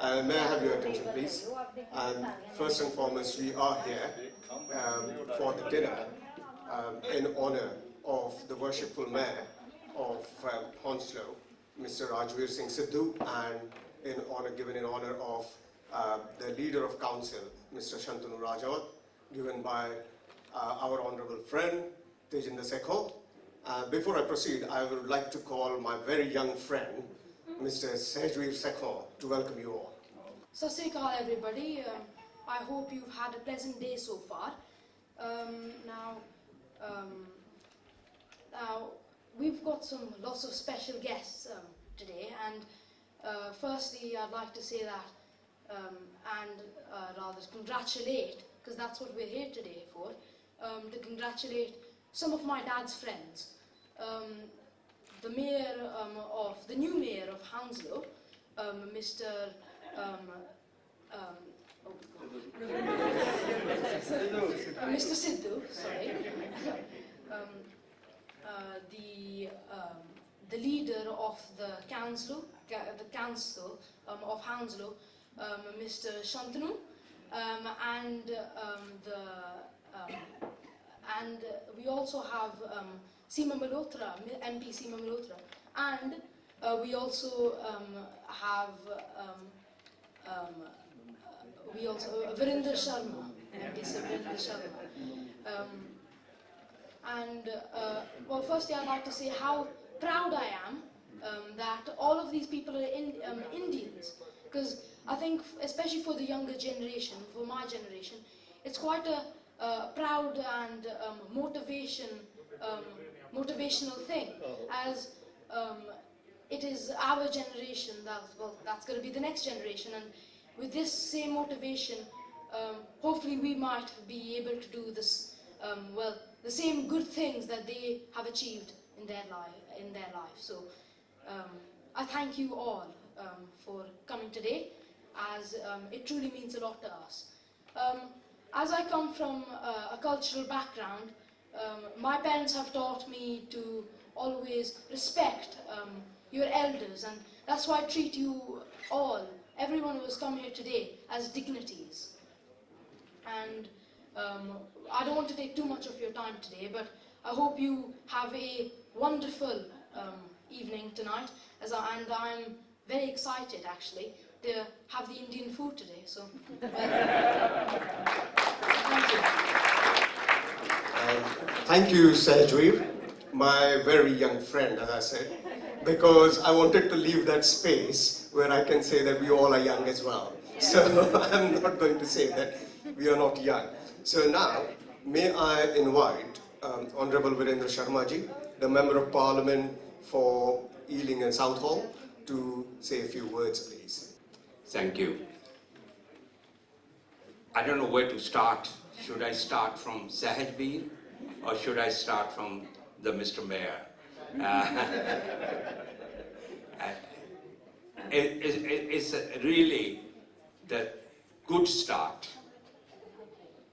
May I have your attention, please? First and foremost, we are here for the dinner in honor of the worshipful mayor of Hounslow, Mr. Rajveer Singh Sidhu, and given in honor of the leader of council, Mr. Shantanu Rajawat, given by our honorable friend, Tejinder Sekhon. Before I proceed, I would like to call my very young friend, Mr. Tejinder Sekhon, to welcome you all. Sat Sri Akal, everybody. I hope you've had a pleasant day so far. Now, we've got lots of special guests today, and firstly, I'd like to say that, rather congratulate, because that's what we're here today for, to congratulate some of my dad's friends. The new mayor of Hounslow, Mr. Mr. Sidhu, sorry. The leader of the council of Hounslow, Mr. Shantanu, and we also have Seema Malhotra, MP Seema Malhotra, and we also have Virender Sharma, MP Virender Sharma. Well, firstly, I'd like to say how proud I am that all of these people are Indians, because I think, especially for the younger generation, for my generation, it's quite a proud and motivational thing, as it is our generation that's going to be the next generation, and with this same motivation, hopefully we might be able to do this, the same good things that they have achieved in their life. So I thank you all for coming today, as it truly means a lot to us. As I come from a cultural background, my parents have taught me to always respect your elders, and that's why I treat you all, everyone who has come here today, as dignities. And I don't want to take too much of your time today, but I hope you have a wonderful evening tonight, and I'm very excited, actually, to have the Indian food today. So, thank you. Thank you, Tejinder, my very young friend, as I said, because I wanted to leave that space where I can say that we all are young as well. So I'm not going to say that we are not young. So now, may I invite Honorable Virender Sharma ji, the Member of Parliament for Ealing and Southall, to say a few words, please. Thank you. I don't know where to start. Should I start from Tejinder, or should I start from the Mr. Mayor? It's really the good start,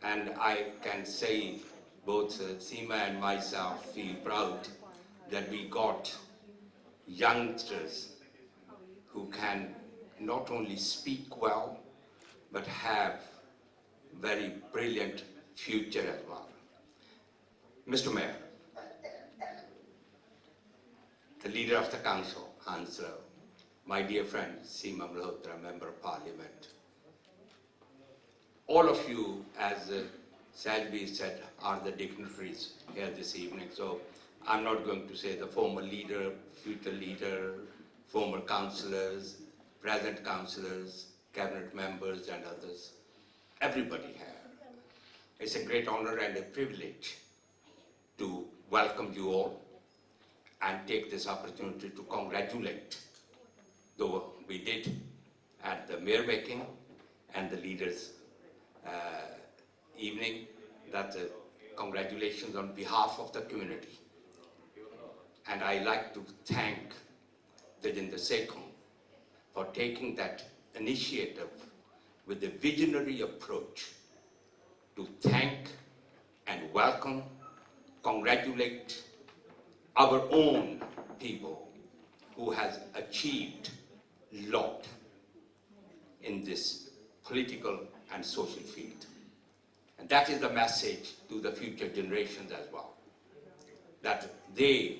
and I can say both Seema and myself feel proud that we got youngsters who can not only speak well, but have very brilliant future as well. Mr. Mayor, the leader of the council, Hounslow, my dear friend Seema Malhotra, Member of Parliament, all of you, as Tejinder said, are the dignitaries here this evening. So I'm not going to say the former leader, future leader, former councillors, present councillors, cabinet members and others. Everybody here. It's a great honor and a privilege to welcome you all and take this opportunity to congratulate, though we did at the mayor making and the leaders evening, that congratulations on behalf of the community. And I like to thank Tejinder Sekhon for taking that initiative with a visionary approach to thank and welcome, congratulate our own people who has achieved a lot. in this political and social field. And that is the message to the future generations as well, that they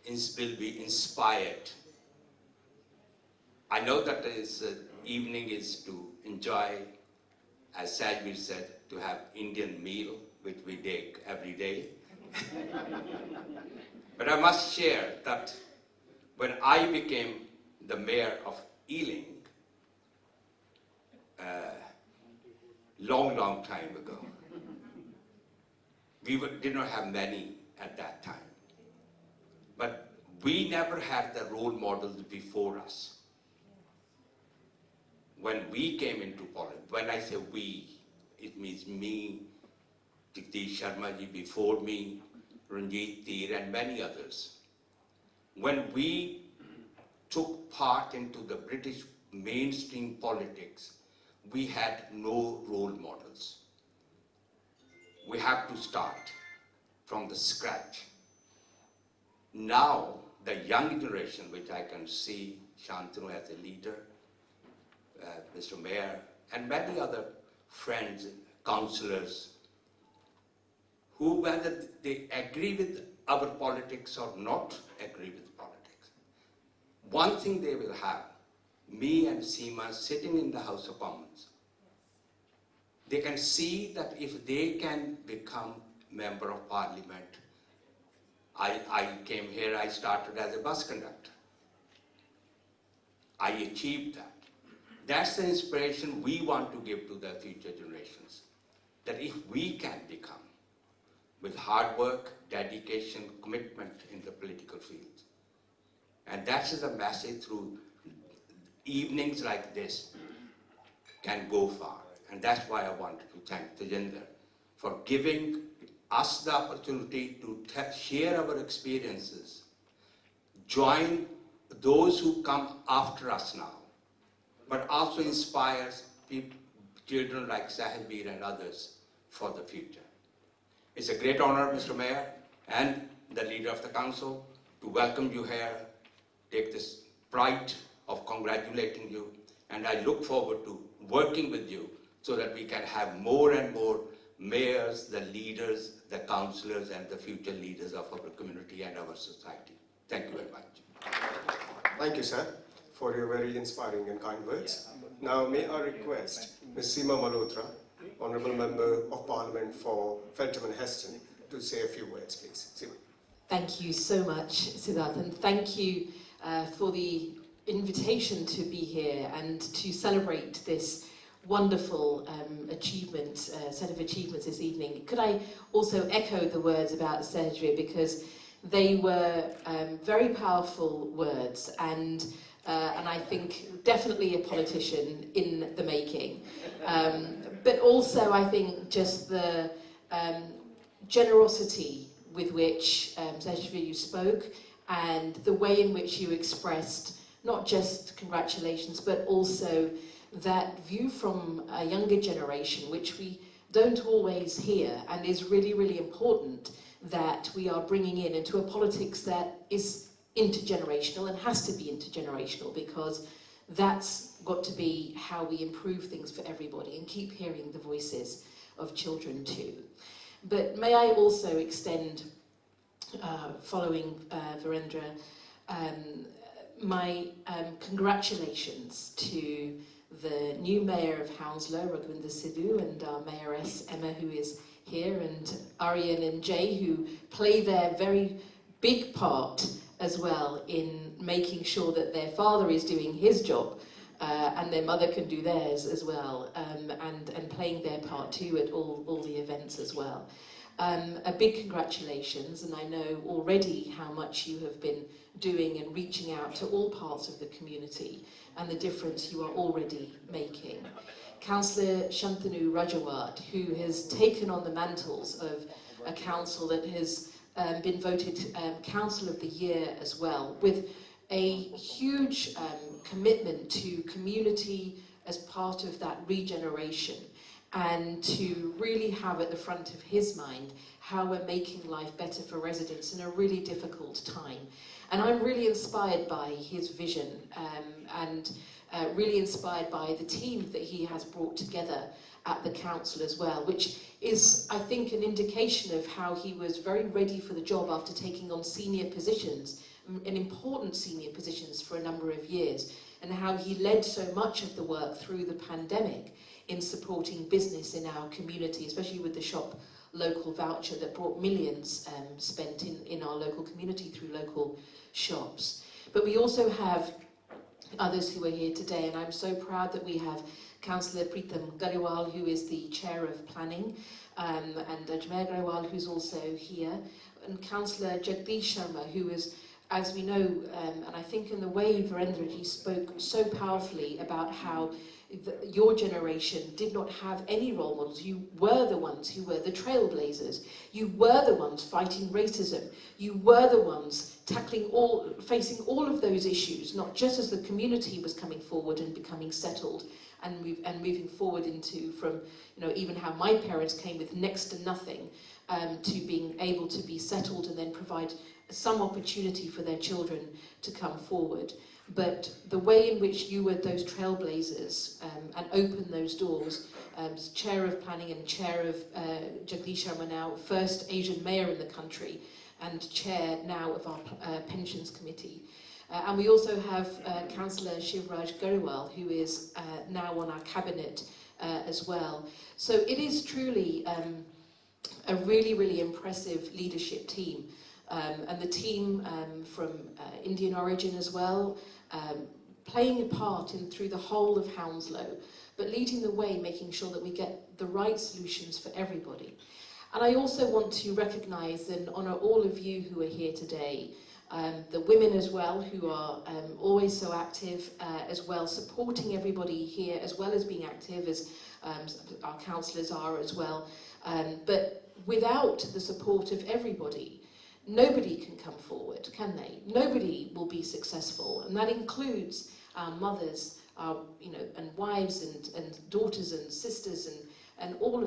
will be inspired. I know that this evening is to enjoy, as Sajbir said, to have Indian meal, which we take every day. But I must share that when I became the mayor of Ealing, long time ago, we did not have many at that time. But we never had the role models before us. When we came into politics, when I say we, it means me, Jagdish Sharma ji before me, Ranjit Tir and many others. When we took part into the British mainstream politics, we had no role models. We have to start from the scratch. Now, the young generation, which I can see Shantanu as a leader, Mr. Mayor, and many other friends, councillors, who, whether they agree with our politics or not agree with politics, one thing they will have, me and Seema sitting in the House of Commons, they can see that if they can become member of parliament. I came here, I started as a bus conductor. I achieved that. That's the inspiration we want to give to the future generations. That if we can become, with hard work, dedication, commitment in the political field. And that is a message through evenings like this can go far. And that's why I wanted to thank Tejinder for giving us the opportunity to share our experiences, join those who come after us now, but also inspires people, children like Sahibir and others for the future. It's a great honor, Mr. Mayor, and the leader of the council, to welcome you here, take this pride of congratulating you, and I look forward to working with you so that we can have more and more mayors, the leaders, the councillors, and the future leaders of our community and our society. Thank you very much. Thank you, sir, for your very inspiring and kind words. Now, may I request Ms. Seema Malhotra, Honourable Member of Parliament for Feltham and Heston, to say a few words, please. Seema. Thank you so much, Siddharth, and thank you for the invitation to be here and to celebrate this wonderful set of achievements this evening. Could I also echo the words about Sejri, because they were very powerful words, and I think definitely a politician in the making. But also I think just the generosity with which Sejri, you spoke, and the way in which you expressed not just congratulations, but also that view from a younger generation, which we don't always hear, and is really, really important that we are bringing into a politics that is intergenerational and has to be intergenerational, because that's got to be how we improve things for everybody and keep hearing the voices of children too. But may I also extend, following Virendra, my congratulations to the new Mayor of Hounslow, Raghuvinder Sidhu, and our Mayoress Emma, who is here, and Aryan and Jay, who play their very big part as well in making sure that their father is doing his job and their mother can do theirs as well, and playing their part too at all the events as well. A big congratulations, and I know already how much you have been doing and reaching out to all parts of the community and the difference you are already making. Councillor Shantanu Rajawat, who has taken on the mantles of a council that has been voted Council of the Year as well, with a huge commitment to community as part of that regeneration, and to really have at the front of his mind how we're making life better for residents in a really difficult time. And I'm really inspired by his vision and really inspired by the team that he has brought together at the council as well, which is, I think, an indication of how he was very ready for the job after taking on senior positions, and important senior positions for a number of years, and how he led so much of the work through the pandemic in supporting business in our community, especially with the Shop Local voucher that brought millions spent in our local community through local shops. But we also have others who are here today, and I'm so proud that we have Councillor Pritam Gariwal, who is the Chair of Planning, and Ajmer Gariwal, who's also here, and Councillor Jagdish Sharma, who is, as we know, and I think in the way Virendraji spoke so powerfully about how your generation did not have any role models. You were the ones who were the trailblazers. You were the ones fighting racism. You were the ones facing all of those issues, not just as the community was coming forward and becoming settled and moving forward into from, even how my parents came with next to nothing to being able to be settled and then provide some opportunity for their children to come forward. But the way in which you were those trailblazers and opened those doors, as Chair of Planning and Chair of Jagdish Sharma now, first Asian Mayor in the country, and Chair now of our Pensions Committee. And we also have Councillor Shivraj Gariwal, who is now on our Cabinet as well. So it is truly a really, really impressive leadership team. And the team from Indian origin as well, playing a part through the whole of Hounslow, but leading the way, making sure that we get the right solutions for everybody. And I also want to recognise and honour all of you who are here today, the women as well, who are always so active as well, supporting everybody here, as well as being active as our councillors are as well. But without the support of everybody, nobody can come forward, can they? Nobody will be successful, and that includes our mothers, our and wives and daughters and sisters and all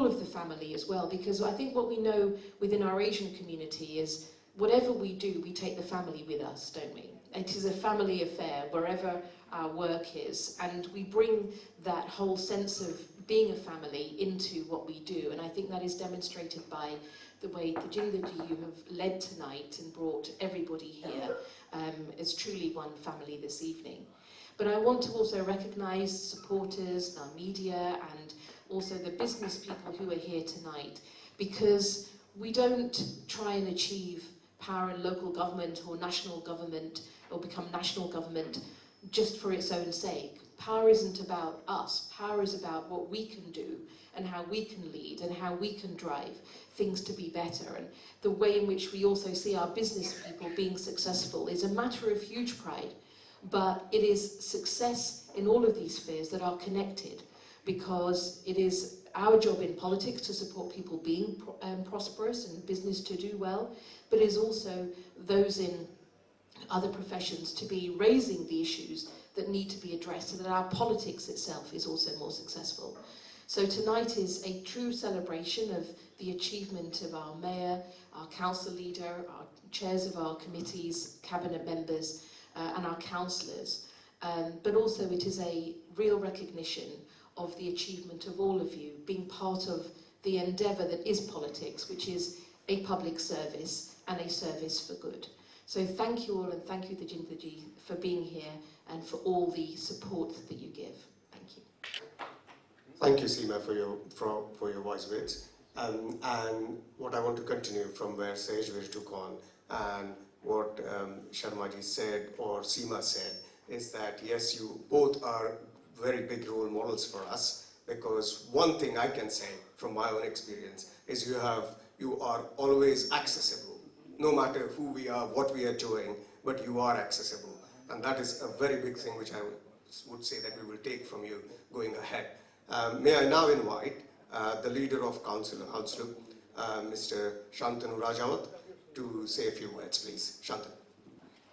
of the family as well. Because I think what we know within our Asian community is whatever we do, we take the family with us, don't we? It is a family affair wherever our work is, and we bring that whole sense of being a family into what we do, and I think that is demonstrated by the way Tejinderji, you have led tonight and brought everybody here as truly one family this evening. But I want to also recognise supporters, our media, and also the business people who are here tonight, because we don't try and achieve power in local government or national government or become national government just for its own sake. Power isn't about us. Power is about what we can do and how we can lead and how we can drive things to be better. And the way in which we also see our business people being successful is a matter of huge pride, but it is success in all of these spheres that are connected, because it is our job in politics to support people being prosperous and business to do well, but it is also those in other professions to be raising the issues that need to be addressed so that our politics itself is also more successful. So tonight is a true celebration of the achievement of our mayor, our council leader, our chairs of our committees, cabinet members, and our councillors. But also it is a real recognition of the achievement of all of you being part of the endeavour that is politics, which is a public service and a service for good. So thank you all, and thank you Tejinderji for being here and for all the support that you give. Thank you. Thank you, Seema, for your wise words. And what I want to continue from where Sejveer took on, and what Sharmaji said or Seema said, is that yes, you both are very big role models for us, because one thing I can say from my own experience is you are always accessible, no matter who we are, what we are doing, but you are accessible. And that is a very big thing which I would say that we will take from you going ahead. May I now invite the leader of Council Hounslow, Mr. Shantanu Rajawat, to say a few words, please. Shantanu.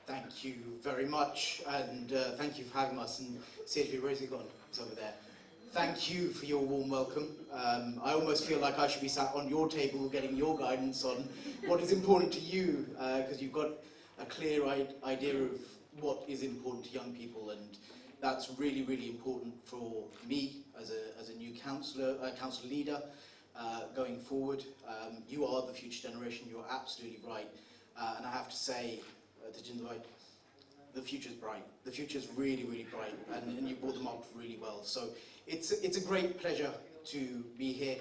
Thank you very much, and thank you for having us. And Sergio Redsky is over there. Thank you for your warm welcome. I almost feel like I should be sat on your table getting your guidance on what is important to you, because you've got a clear idea of what is important to young people, and That's really, really important for me as a new council leader going forward. You are the future generation, you're absolutely right. And I have to say, Tejinder, the future's bright. The future's really, really bright, and you brought them up really well. So it's a great pleasure to be here.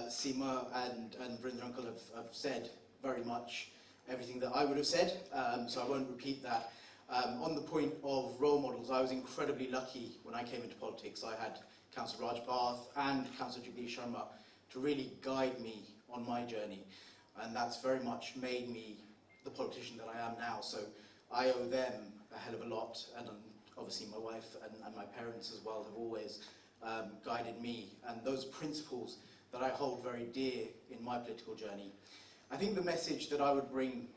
Seema and Vrinder Uncle have said very much everything that I would have said, so I won't repeat that. On the point of role models, I was incredibly lucky when I came into politics. I had Councillor Rajpath and Councillor Jagdish Sharma to really guide me on my journey, and that's very much made me the politician that I am now. So I owe them a hell of a lot, and obviously my wife and my parents as well have always guided me, and those principles that I hold very dear in my political journey. I think the message that I would bring,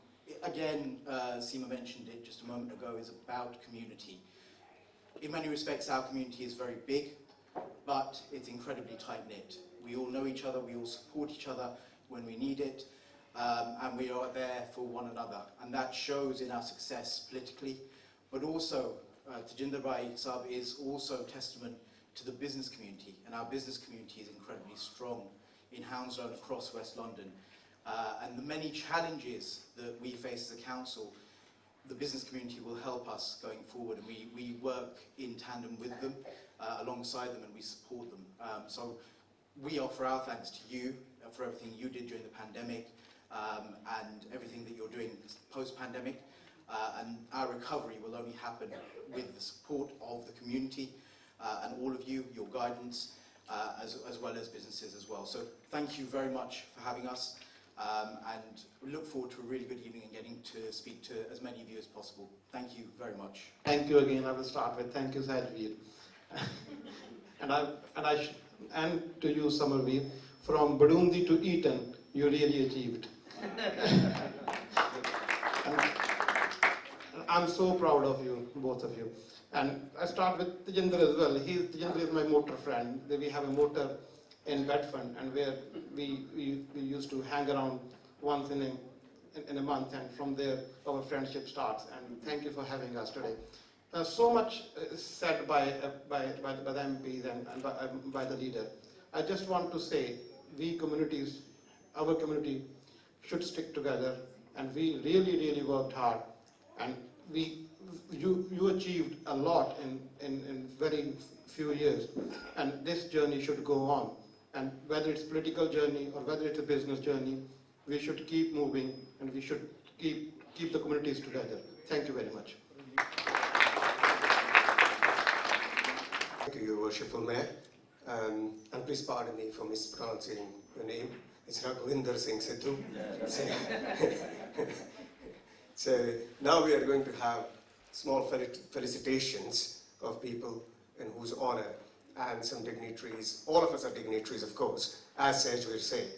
again, Seema mentioned it just a moment ago, is about community. In many respects, our community is very big, but it's incredibly tight-knit. We all know each other, we all support each other when we need it, and we are there for one another. And that shows in our success politically, but also, Tejinder Sahab is also testament to the business community, and our business community is incredibly strong in Hounslow and across West London. And the many challenges that we face as a council, the business community will help us going forward, and we work in tandem with them, alongside them, and we support them. So we offer our thanks to you for everything you did during the pandemic, and everything that you're doing post-pandemic, and our recovery will only happen with the support of the community, and all of you, your guidance, as well as businesses as well. So thank you very much for having us, and we look forward to a really good evening and getting to speak to as many of you as possible. Thank you very much. Thank you again. I will start with thank you, Sajveer. and to you, Samarveer. From Badundi to Eton, you really achieved. And I'm so proud of you, both of you. And I start with Tejinder as well. Tejinder is my motor friend. We have a motor in Bedford, and where we used to hang around once in a month, and from there our friendship starts. And thank you for having us today. So much said by the MPs and by the leader. I just want to say, we communities, our community should stick together, and we really worked hard, and you achieved a lot in very few years, and this journey should go on. And whether it's political journey or whether it's a business journey, we should keep moving, and we should keep the communities together. Thank you very much. Thank you, Your Worshipful Mayor. And please pardon me for mispronouncing your name. It's Tejinder Sekhon. So now we are going to have small felicitations of people in whose honor, and some dignitaries. All of us are dignitaries, of course, as Sajveer said.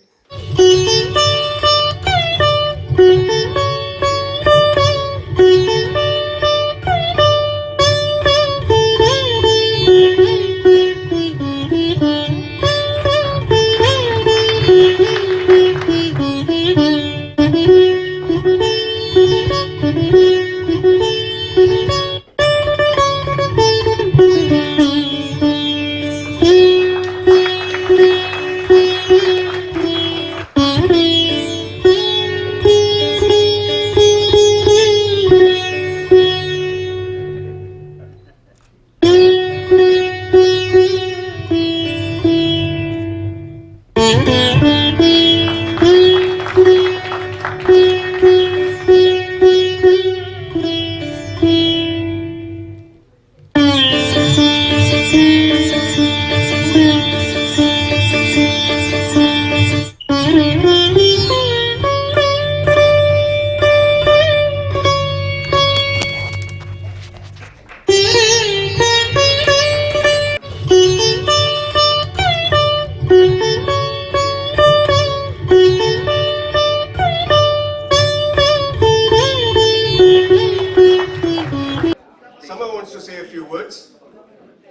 Someone wants to say a few words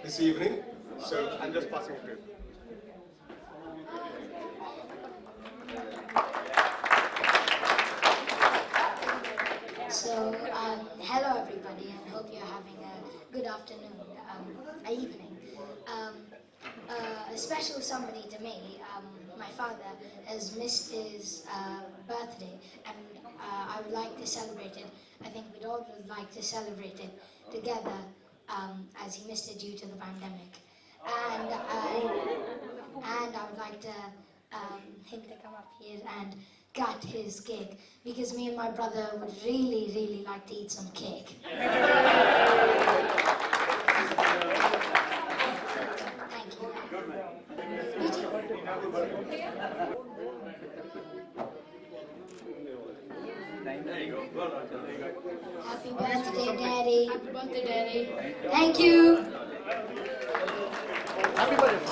this evening, so I'm just passing it to you. So, hello everybody, and hope you're having a good afternoon, evening. A special somebody to me. My father has missed his birthday, and I would like to celebrate it. I think we'd all would like to celebrate it together, as he missed it due to the pandemic. And I would like to him to come up here and cut his cake, because me and my brother would really, really like to eat some cake. Thank you. Happy birthday, Daddy. Happy birthday, Daddy. Thank you. Happy birthday.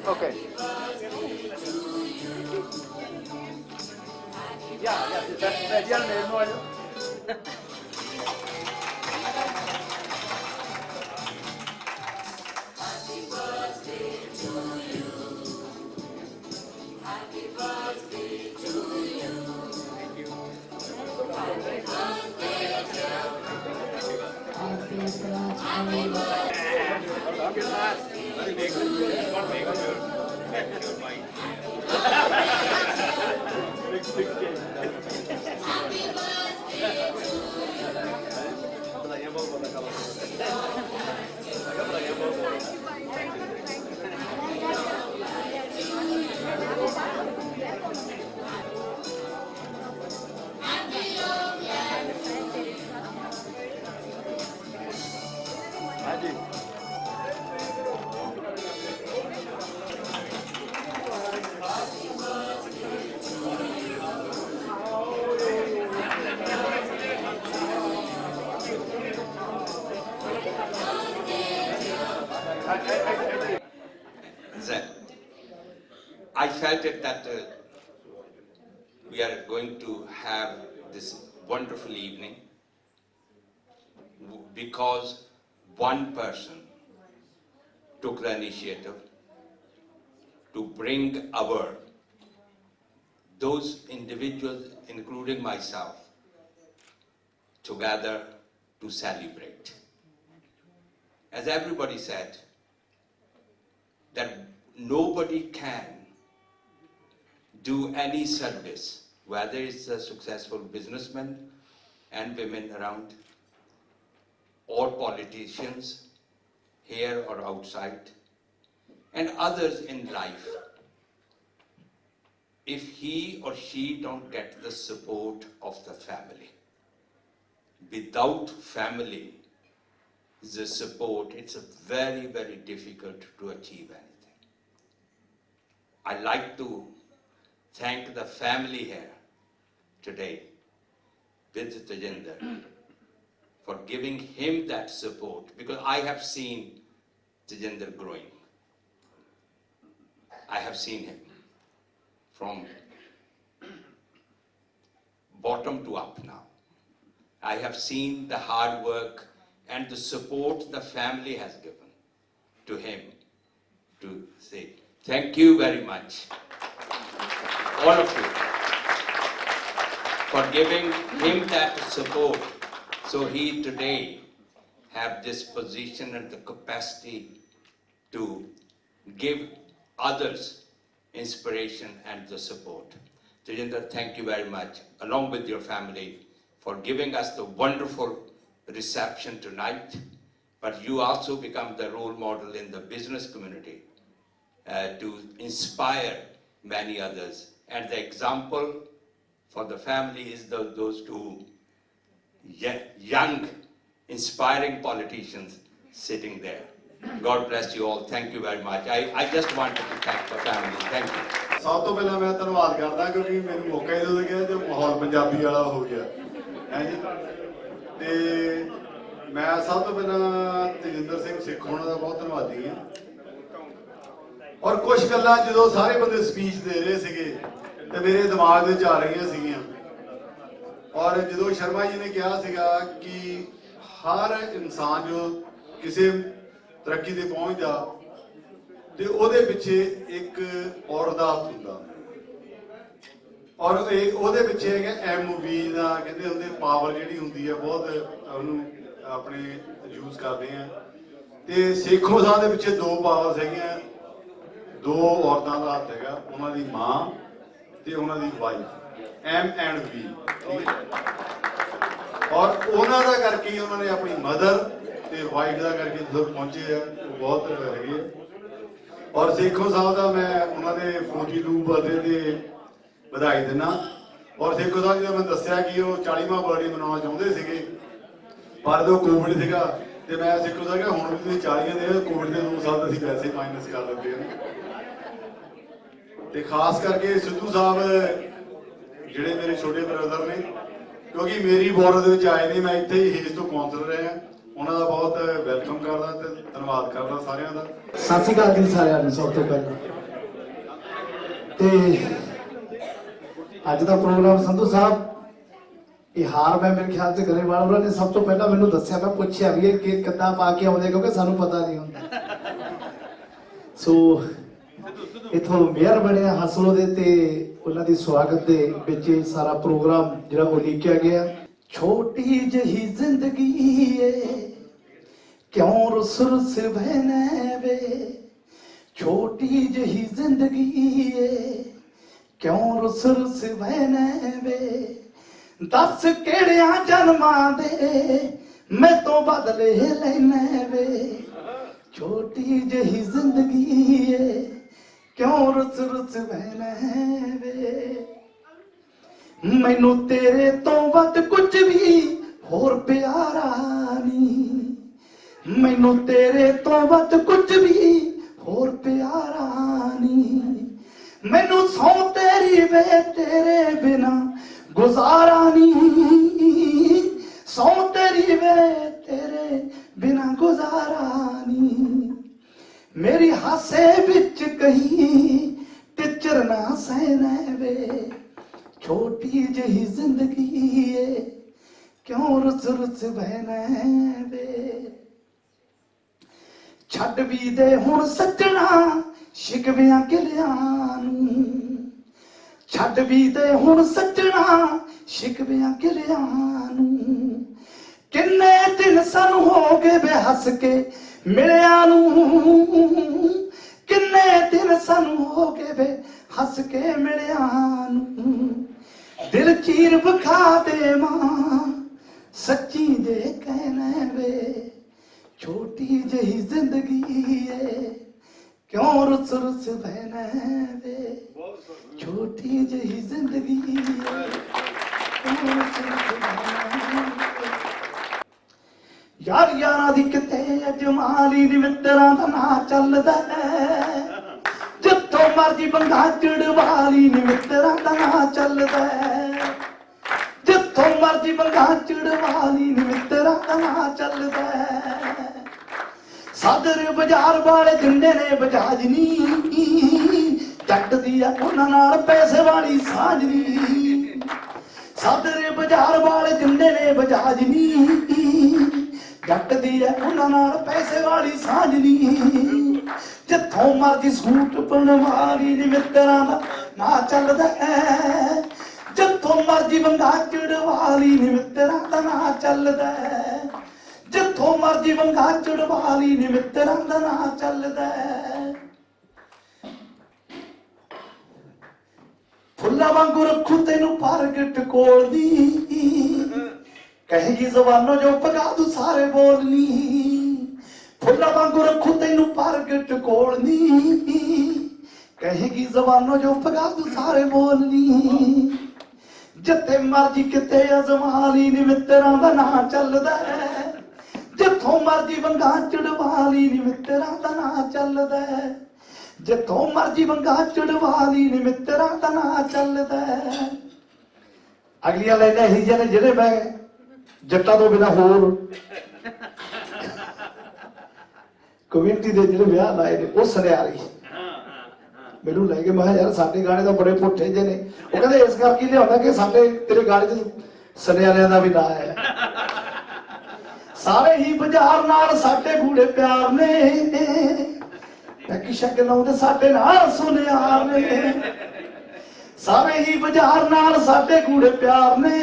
Okay. Yeah, that's I felt it that we are going to have this wonderful evening because one person took the initiative to bring those individuals, including myself, together to celebrate. As everybody said, that nobody can do any service, whether it's a successful businessman and women around, or politicians here or outside, and others in life, if he or she don't get the support of the family. Without family, the support, it's very, very difficult to achieve anything. I like to thank the family here today with Tejinder for giving him that support, because I have seen Tejinder growing. I have seen him from bottom to up now. I have seen the hard work and the support the family has given to him to say, thank you very much, all of you, for giving him that support, so he today have this position and the capacity to give others inspiration and the support. Tejinder, thank you very much, along with your family, for giving us the wonderful reception tonight, but you also become the role model in the business community to inspire many others. And the example for the family is those two young, inspiring politicians sitting there. God bless you all. Thank you very much. I just wanted to thank the family. Thank you. ਸਭ ਤੋਂ ਪਹਿਲਾਂ ਮੈਂ ਧੰਨਵਾਦ ਕਰਦਾ ਕਿਉਂਕਿ ਮੈਨੂੰ ਮੌਕਾ ਹੀ ਦੇ ਗਿਆ ਤੇ ਮਾਹੌਲ ਪੰਜਾਬੀ ਵਾਲਾ ਹੋ ਗਿਆ। ਤੇ ਮੈਂ ਸਭ ਤੋਂ ਪਹਿਲਾਂ ਤੇਜਿੰਦਰ ਸਿੰਘ ਸਿੱਖ ਹੋਣਾ ਦਾ ਬਹੁਤ ਧੰਨਵਾਦੀ ਹਾਂ। ਔਰ ਕੁਝ ਗੱਲਾਂ ਜਦੋਂ ਸਾਰੇ ਬੰਦੇ ਸਪੀਚ ਦੇ ਰਹੇ ਸੀਗੇ ਤੇ ਮੇਰੇ ਦਿਮਾਗ ਵਿੱਚ ਆ ਰਹੀਆਂ ਸੀਗੀਆਂ। ਔਰ ਜਦੋਂ ਸ਼ਰਮਾ ਜੀ ਨੇ ਕਿਹਾ ਸੀਗਾ ਕਿ ਹਰ ਇਨਸਾਨ ਜੋ ਕਿਸੇ ਤਰੱਕੀ ਤੇ ਪਹੁੰਚਦਾ ਤੇ ਉਹਦੇ ਪਿੱਛੇ ਇੱਕ ਔਰਤ ਦਾ ਹੱਥ ਹੁੰਦਾ, ਔਰ ਉਹਦੇ ਪਿੱਛੇ ਹੈਗਾ MOV ਦਾ ਕਹਿੰਦੇ ਹੁੰਦੇ ਪਾਵਰ ਜਿਹੜੀ ਹੁੰਦੀ ਹੈ, ਬਹੁਤ ਉਹਨੂੰ ਆਪਣੇ ਯੂਜ਼ ਕਰਦੇ ਆ। ਤੇ ਸੇਖੋਂ ਸਾਹਿਬ ਦੇ ਪਿੱਛੇ ਦੋ ਪਾਵਰਸ ਹੈਗੀਆਂ, ਦੋ ਔਰਤਾਂ ਦਾ ਹੱਥ ਹੈਗਾ, ਉਹਨਾਂ ਦੀ ਮਾਂ ਤੇ ਉਹਨਾਂ ਦੀ ਵਾਈਫ, M&V। ਔਰ ਉਹਨਾਂ ਦਾ ਕਰਕੇ ਹੀ ਉਹਨਾਂ ਨੇ ਆਪਣੀ ਮਦਰ ਤੇ ਵਾਈਫ ਦਾ ਕਰਕੇ ਜਦੋਂ ਪਹੁੰਚੇ ਆ, ਉਹ ਬਹੁਤ ਹੈਗੇ ਆ। ਔਰ ਸੇਖੋਂ ਸਾਹਿਬ ਦਾ ਮੈਂ ਉਹਨਾਂ ਦੇ 42 ਬਰਥਡੇ ਤੇ ਵਧਾਈ ਦਿੰਦਾ। ਔਰ ਸੇਖੋਂ ਸਾਹਿਬ ਜੀ ਦਾ ਮੈਂ ਦੱਸਿਆ ਕਿ ਉਹ 40ਵਾਂ ਬਰਥਡੇ ਮਨਾਉਣਾ ਚਾਹੁੰਦੇ ਸੀਗੇ, ਪਰ ਜਦੋਂ ਕੋਵਿਡ ਸੀਗਾ ਤੇ ਮੈਂ ਸੇਖੋਂ ਸਾਹਿਬ ਕਿਹਾ ਹੁਣ ਵੀ ਤੁਸੀਂ 40 ਦੇ ਕੋਵਿਡ ਦੇ 2 ਸਾਲ ਅਸੀਂ ਪੈਸੇ ਮਾਈਨਸ ਕਰ ਦਿੰਦੇ ਹਾਂ। ਤੇ ਖਾਸ ਕਰਕੇ ਸਿੱਧੂ ਸਾਹਿਬ ਜਿਹੜੇ ਮੇਰੇ ਛੋਟੇ ਬ੍ਰਦਰ ਨੇ, ਕਿਉਂਕਿ ਮੇਰੀ ਬੋਰਡ ਦੇ ਵਿੱਚ ਆਏ ਨੇ, ਮੈਂ ਇੱਥੇ ਹੀ ਹੇਜ ਤੋਂ ਕਾਉਂਸਲਰ ਰਿਹਾ, ਉਹਨਾਂ ਦਾ ਬਹੁਤ ਵੈਲਕਮ ਕਰਦਾ ਤੇ ਧੰਨਵਾਦ ਕਰਦਾ ਸਾਰਿਆਂ ਦਾ। ਸਤਿ ਸ਼੍ਰੀ ਅਕਾਲ ਜੀ ਸਾਰਿਆਂ ਨੂੰ। ਸਭ ਤੋਂ ਪਹਿਲਾਂ ਤੇ ਅੱਜ ਦਾ ਪ੍ਰੋਗਰਾਮ ਸੰਧੂ ਸਾਹਿਬ ਇਹ ਹਾਰ ਮੈਂ ਮੇਰੇ ਖਿਆਲ 'ਚ ਗਰੇਵਾਲ ਉਹਨਾਂ ਨੇ ਸਭ ਤੋਂ ਪਹਿਲਾਂ ਮੈਨੂੰ ਦੱਸਿਆ, ਮੈਂ ਪੁੱਛਿਆ ਵੀ ਇਹ ਕੇਕ ਕਿੱਦਾਂ ਪਾ ਕੇ ਆਉਂਦੇ ਕਿਉਂਕਿ ਸਾਨੂੰ ਪਤਾ ਨਹੀਂ ਹੁੰਦਾ। ਸੋ ਇਥੋਂ ਮੇਅਰ ਬਣਿਆ ਹਸਲੋ ਦੇ ਤੇ ਉਹਨਾਂ ਦੀ ਸਵਾਗਤ ਦੇ ਵਿੱਚ ਇਹ ਸਾਰਾ ਪ੍ਰੋਗਰਾਮ ਜਿਹੜਾ ਉਹ ਲਿਖਿਆ ਗਿਆ। ਛੋਟੀ ਜਿਹੀ ਜ਼ਿੰਦਗੀ ਏ ਕਿਉਂ ਰੁੱਸ ਰੁੱਸ ਬਹਿਨੇ ਵੇ, ਛੋਟੀ ਜਿਹੀ ਜ਼ਿੰਦਗੀ ਏ ਕਿਉਂ ਰੁੱਸ ਰੁੱਸ ਬਹਿਨੇ ਵੇ, ਦੱਸ ਕਿਹੜਿਆਂ ਜਨਮਾਂ ਦੇ ਮੈਂ ਤੋਂ ਬਦਲੇ ਲੈਨੇ ਵੇ, ਛੋਟੀ ਜਿਹੀ ਜ਼ਿੰਦਗੀ ਏ ਕਿਉਂ ਰੁੱਸ ਰੁੱਸ ਬਹਿਨੇ ਵੇ, ਮੈਨੂੰ ਤੇਰੇ ਤੋਂ ਵੱਧ ਕੁਝ ਵੀ ਹੋਰ ਪਿਆਰਾ ਨਹੀਂ, ਮੈਨੂੰ ਤੇਰੇ ਤੋਂ ਵੱਧ ਕੁਝ ਵੀ ਹੋਰ ਪਿਆਰਾ ਨਹੀਂ, ਮੈਨੂੰ ਸੌ ਤੇਰੀ ਵੇ ਤੇਰੇ ਬਿਨਾ ਗੁਜ਼ਾਰਾ ਨਹੀਂ, ਸੌ ਤੇਰੀ ਵੇ ਤੇਰੇ ਬਿਨਾ ਗੁਜ਼ਾਰਾ ਨਹੀਂ, ਮੇਰੀ ਹਾਸੇ ਵਿੱਚ ਕਹੀਂ ਟਿਚਰ ਨਾ ਸਹਿਨੇ ਵੇ, ਛੋਟੀ ਜਿਹੀ ਜ਼ਿੰਦਗੀ ਏ ਕਿਉਂ ਰੁੱਸ ਰੁੱਸ ਬਹਿਨੇ ਵੇ, ਛੱਡ ਵੀ ਦੇ ਹੁਣ ਸੱਜਣਾ ਸ਼ਿਕਵਿਆਂ ਗਿਲਿਆਂ ਨੂੰ, ਛੱਡ ਵੀ ਦੇ ਹੁਣ ਸੱਜਣਾ ਸ਼ਿਕਵਿਆਂ ਗਿਲਿਆਂ ਨੂੰ, ਕਿੰਨੇ ਦਿਨ ਸਾਨੂੰ ਹੋ ਗਏ ਵੇ ਹੱਸ ਕੇ ਮਿਲਿਆਂ ਨੂੰ, ਕਿੰਨੇ ਦਿਨ ਸਾਨੂੰ ਹੋ ਗਏ ਵੇ ਹੱਸ ਕੇ ਮਿਲਿਆਂ ਨੂੰ, ਦਿਲ ਚੀਰ ਵਿਖਾ ਦੇ ਮਾਂ ਸੱਚੀ ਦੇ ਕਹਿਣੇ ਵੇ, ਛੋਟੀ ਜਿਹੀ ਜ਼ਿੰਦਗੀ ਏ ਕਿਉਂ ਰੁੱਸ ਰੁੱਸ ਬਹਿਨੇ ਵੇ, ਛੋਟੀ ਜਿਹੀ ਜ਼ਿੰਦਗੀ ਏ ਕਿਉਂ ਰੁੱਸ ਰੁੱਸ ਬਹਿਨੇ ਵੇ, ਯਾਰ ਯਾਰਾਂ ਦੀ ਕਿਤੇ ਅਜਮਾਲੀ ਨੀ ਮਿੱਤਰਾਂ ਦਾ ਨਾਂ ਚੱਲਦਾ ਹੈ, ਜਿੱਥੋਂ ਮਰਜੀ ਬੰਦਾ ਚੜਵਾਲੀ ਨੀ ਮਿੱਤਰਾਂ ਦਾ ਨਾਂ ਚੱਲਦਾ ਹੈ, ਜਿੱਥੋਂ ਮਰਜੀ ਬੰਦਾ ਚੜਵਾਲੀ ਨੀ ਮਿੱਤਰਾਂ ਦਾ ਨਾਂ ਚੱਲਦਾ ਹੈ, ਸਾਦਰ ਬਾਜ਼ਾਰ ਵਾਲੇ ਦਿੰਦੇ ਨੇ ਬਜਾਜ ਨੀ, ਜੱਟ ਦੀ ਆ ਉਹਨਾਂ ਨਾਲ ਪੈਸੇ ਵਾਲੀ ਸਾਂਝ ਨੀ, ਸਾਦਰ ਬਾਜ਼ਾਰ ਵਾਲੇ ਦਿੰਦੇ ਨੇ ਬਜਾਜ ਨੀ, ਜੱਟ ਦੀ ਆ ਉਹਨਾਂ ਨਾਲ ਪੈਸੇ ਵਾਲੀ ਸਾਂਝ ਨੀ, ਜਿੱਥੋਂ ਮਰਜੀ ਸੂਟ ਬਣਵਾਲੀ ਨੀ ਮਿੱਤਰਾਂ ਦਾ ਨਾਂ ਚੱਲਦਾ ਹੈ, ਜਿੱਥੋਂ ਮਰਜੀ ਬੰਦਾ ਚੜਵਾਲੀ ਨੀ ਮਿੱਤਰਾਂ ਦਾ ਨਾਂ ਚੱਲਦਾ ਹੈ, ਜਿੱਥੋਂ ਮਰਜੀ ਬੰਦਾ ਚੜਵਾਲੀ ਨੀ ਮਿੱਤਰਾਂ ਦਾ ਨਾਂ ਚੱਲਦਾ ਹੈ, ਫੁੱਲਾਂ ਵਾਂਗੂ ਰੱਖੂ ਤੈਨੂੰ ਪ੍ਰਗਟ ਕੋਲ ਦੀ, ਕਹੇਗੀ ਜ਼ਬਾਨੋਂ ਜੋ ਪਗਾ ਤੂੰ ਸਾਰੇ ਬੋਲਨੀ, ਫੁੱਲਾਂ ਵਾਂਗੂ ਰੱਖੂ ਤੈਨੂੰ ਪ੍ਰਗਟ ਕੋਲ ਦੀ, ਕਹੇਗੀ ਜ਼ਬਾਨੋਂ ਜੋ ਪਗਾ ਤੂੰ ਸਾਰੇ ਬੋਲਨੀ, ਜਿੱਥੇ ਮਰਜੀ ਕਿਤੇ ਅਜ਼ਮਾਲੀ ਨੀ ਮਿੱਤਰਾਂ ਦਾ ਨਾਂ ਚੱਲਦਾ ਹੈ, ਜਿੱਥੋਂ ਮਰਜੀ ਵੰਗਾ ਚੜਵਾਲੀ ਨੀ ਮਿੱਤਰਾਂ ਦਾ ਨਾਂ ਚੱਲਦਾ ਹੈ, ਜਿੱਥੋਂ ਮਰਜੀ ਵੰਗਾ ਚੜਵਾਲੀ ਨੀ ਮਿੱਤਰਾਂ ਦਾ ਨਾਂ ਚੱਲਦਾ ਹੈ। ਅਗਲੀਆਂ ਲਾਈਨਾਂ ਇਹੀ ਜਿਹੇ ਨੇ ਜਿਹੜੇ ਮੈਂ ਜੱਟਾਂ ਤੋਂ ਬਿਨਾਂ ਹੋਰ ਕਮਿਊਨਿਟੀ ਦੇ ਜਿਹੜੇ ਵਿਆਹ ਲਾਏ ਨੇ ਉਹ ਸੁਨਿਆਰੀ ਮੈਨੂੰ ਲੈ ਕੇ ਮੈਂ ਕਿਹਾ ਯਾਰ ਸਾਡੇ ਗਾਣੇ ਤਾਂ ਬੜੇ ਪੁੱਠੇ ਜਿਹੇ ਨੇ। ਉਹ ਕਹਿੰਦੇ ਇਸ ਕਰਕੇ ਲਿਆਉਂਦਾ ਕਿ ਸਾਡੇ ਤੇਰੇ ਗਾਣੇ 'ਚ ਸੁਨਿਆਰਿਆਂ ਦਾ ਵੀ ਨਾਂ ਹੈ। ਸਾਰੇ ਹੀ ਬਾਜ਼ਾਰ ਨਾਲ ਸਾਡੇ ਗੂੜੇ ਪਿਆਰ ਨੇ, ਪੈਕੀ ਸ਼ਕਲ ਲਾਉਂਦੇ ਸਾਡੇ ਨਾਲ ਸੁਨਿਆਰ ਨੇ। ਸਾਰੇ ਹੀ ਬਾਜ਼ਾਰ ਨਾਲ ਸਾਡੇ ਗੂੜੇ ਪਿਆਰ ਨੇ,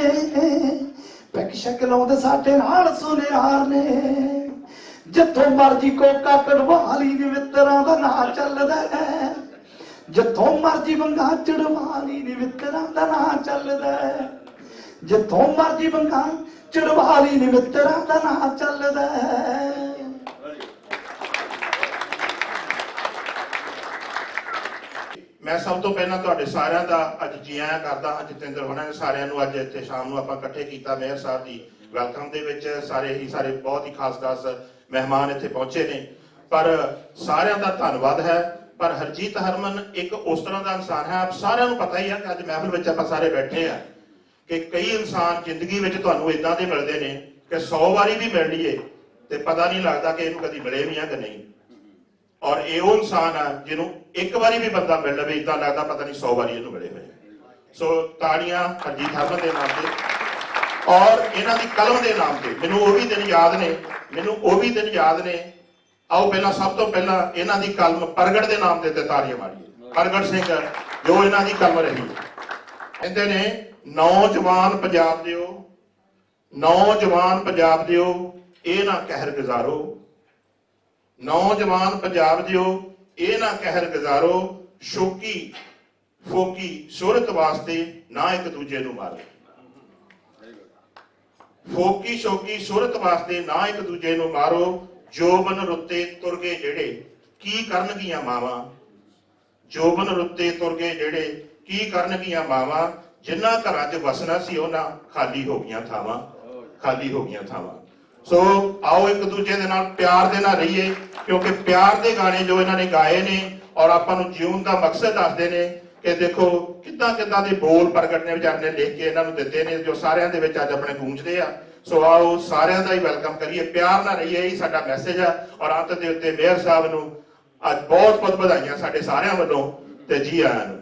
ਪੈਕੀ ਸ਼ਕਲ ਲਾਉਂਦੇ ਸਾਡੇ ਨਾਲ ਸੁਨਿਆਰ ਨੇ। ਜਿੱਥੋਂ ਮਰਜੀ ਕੋਕਾ ਕਢਵਾ ਲਈ ਨੀ ਮਿੱਤਰਾਂ ਦਾ ਨਾਂ ਚੱਲਦਾ ਹੈ, ਜਿੱਥੋਂ ਮਰਜੀ ਵੰਗਾ ਚੜਵਾ ਲਈ ਨੀ ਮਿੱਤਰਾਂ ਦਾ ਨਾਂ ਚੱਲਦਾ ਹੈ, ਜਿੱਥੋਂ ਮਰਜੀ ਵੰਗਾ ਚੜਵਾ ਲਈ ਨੀ ਮਿੱਤਰਾਂ ਦਾ ਨਾਂ ਚੱਲਦਾ ਹੈ। ਮੈਂ ਸਭ ਤੋਂ ਪਹਿਲਾਂ ਤੁਹਾਡੇ ਸਾਰਿਆਂ ਦਾ ਅੱਜ ਜੀ ਆਇਆਂ ਕਰਦਾ ਹਾਂ। ਜਤਿੰਦਰ ਹੋਣਾ ਨੇ ਸਾਰਿਆਂ ਨੂੰ ਅੱਜ ਇੱਥੇ ਸ਼ਾਮ ਨੂੰ ਆਪਾਂ ਇਕੱਠੇ ਕੀਤਾ ਮੇਅਰ ਸਾਹਿਬ ਦੀ ਵੈਲਕਮ ਦੇ ਵਿੱਚ। ਸਾਰੇ ਬਹੁਤ ਹੀ ਖਾਸ ਮਹਿਮਾਨ ਇੱਥੇ ਪਹੁੰਚੇ ਨੇ, ਪਰ ਸਾਰਿਆਂ ਦਾ ਧੰਨਵਾਦ ਹੈ। ਪਰ ਹਰਜੀਤ ਹਰਮਨ ਇੱਕ ਉਸ ਤਰ੍ਹਾਂ ਦਾ ਇਨਸਾਨ ਹੈ, ਆਪ ਸਾਰਿਆਂ ਨੂੰ ਪਤਾ ਹੀ ਹੈ ਕਿ ਅੱਜ ਮਹਿਫਲ ਵਿੱਚ ਆਪਾਂ ਸਾਰੇ ਬੈਠੇ ਆ ਕਿ ਕਈ ਇਨਸਾਨ ਜ਼ਿੰਦਗੀ ਵਿੱਚ ਤੁਹਾਨੂੰ ਇਦਾਂ ਦੇ ਮਿਲਦੇ ਨੇ ਕਿ 100 ਵਾਰੀ ਵੀ ਮਿਲ ਲਈਏ ਤੇ ਪਤਾ ਨਹੀਂ ਲੱਗਦਾ ਕਿ ਇਹਨੂੰ ਕਦੀ ਮਿਲੇ ਵੀ ਆ ਕਿ ਨਹੀਂ। ਔਰ ਇਹ ਉਹ ਇਨਸਾਨ ਆ ਜਿਹਨੂੰ ਇੱਕ ਵਾਰੀ ਵੀ ਬੰਦਾ ਮਿਲ ਲਵੇ ਇਦਾਂ ਲੱਗਦਾ ਪਤਾ ਨਹੀਂ 100 ਵਾਰੀ ਇਹਨੂੰ ਮਿਲੇ ਹੋਏ। ਸੋ ਤਾੜੀਆਂ ਹਰਜੀਤ ਹਰਮਨ ਦੇ ਨਾਮ ਤੇ ਔਰ ਇਹਨਾਂ ਦੀ ਕਲਮ ਦੇ ਨਾਮ ਤੇ। ਮੈਨੂੰ ਉਹ ਵੀ ਦਿਨ ਯਾਦ ਨੇ, ਆਓ ਪਹਿਲਾਂ ਸਭ ਤੋਂ ਪਹਿਲਾਂ ਇਹਨਾਂ ਦੀ ਕਲਮ ਪ੍ਰਗਟ ਦੇ ਨਾਮ ਤੇ ਤਾੜੀਆਂ ਮਾਰੀਏ। ਪ੍ਰਗਟ ਸਿੰਘ ਜੋ ਇਹਨਾਂ ਦੀ ਕਲਮ ਰਹੀ। ਕਹਿੰਦੇ ਨੇ ਨੌਜਵਾਨ ਪੰਜਾਬ ਦਿਓ, ਨੌਜਵਾਨ ਪੰਜਾਬ ਦਿਓ ਇਹ ਨਾ ਕਹਿਰ ਗੁਜ਼ਾਰੋ, ਨੌਜਵਾਨ ਪੰਜਾਬ ਦਿਓ ਇਹ ਨਾ ਕਹਿਰ ਗੁਜ਼ਾਰੋ, ਸ਼ੋਕੀ ਫੋਕੀ ਸ਼ੋਹਰਤ ਵਾਸਤੇ ਨਾ ਇੱਕ ਦੂਜੇ ਨੂੰ ਮਾਰੋ। ਫੋਕੀ ਸ਼ੋਕੀ ਸ਼ੋਹਰਤ ਵਾਸਤੇ ਨਾ ਇੱਕ ਦੂਜੇ ਨੂੰ ਮਾਰੋ, ਜੋਬਨ ਰੁੱਤੇ ਤੁਰ ਗਏ ਜਿਹੜੇ ਕੀ ਕਰਨਗੀਆਂ ਮਾਵਾਂ, ਜੋਬਨ ਰੁੱਤੇ ਤੁਰ ਗਏ ਜਿਹੜੇ ਕੀ ਕਰਨਗੀਆਂ ਮਾਵਾਂ, ਜਿਨ੍ਹਾਂ ਘਰਾਂ 'ਚ ਵਸਣਾ ਸੀ ਉਹਨਾਂ ਖਾਲੀ ਹੋ ਗਈਆਂ ਥਾਵਾਂ, ਖਾਲੀ ਹੋ ਗਈਆਂ ਥਾਵਾਂ। ਸੋ ਆਓ ਇੱਕ ਦੂਜੇ ਦੇ ਨਾਲ ਪਿਆਰ ਦੇ ਨਾਲ ਰਹੀਏ, ਕਿਉਂਕਿ ਪਿਆਰ ਦੇ ਗਾਣੇ ਜੋ ਇਹਨਾਂ ਨੇ ਗਾਏ ਨੇ ਔਰ ਆਪਾਂ ਨੂੰ ਜਿਉਣ ਦਾ ਮਕਸਦ ਦੱਸਦੇ ਨੇ ਕਿ ਦੇਖੋ ਕਿੱਦਾਂ ਦੇ ਬੋਲ ਪ੍ਰਗਟ ਨੇ ਵਿਚਾਰ ਨੇ ਲਿਖ ਕੇ ਇਹਨਾਂ ਨੂੰ ਦਿੱਤੇ ਨੇ ਜੋ ਸਾਰਿਆਂ ਦੇ ਵਿੱਚ ਅੱਜ ਆਪਣੇ ਗੂੰਜਦੇ ਆ। ਸੋ ਆਓ ਸਾਰਿਆਂ ਦਾ ਹੀ ਵੈਲਕਮ ਕਰੀਏ, ਪਿਆਰ ਨਾਲ ਰਹੀਏ, ਇਹੀ ਸਾਡਾ ਮੈਸੇਜ ਆ। ਔਰ ਅੰਤ ਦੇ ਉੱਤੇ ਮੇਅਰ ਸਾਹਿਬ ਨੂੰ ਅੱਜ ਬਹੁਤ ਵਧਾਈਆਂ ਸਾਡੇ ਸਾਰਿਆਂ ਵੱਲੋਂ ਤੇ ਜੀ ਆਇਆਂ ਨੂੰ।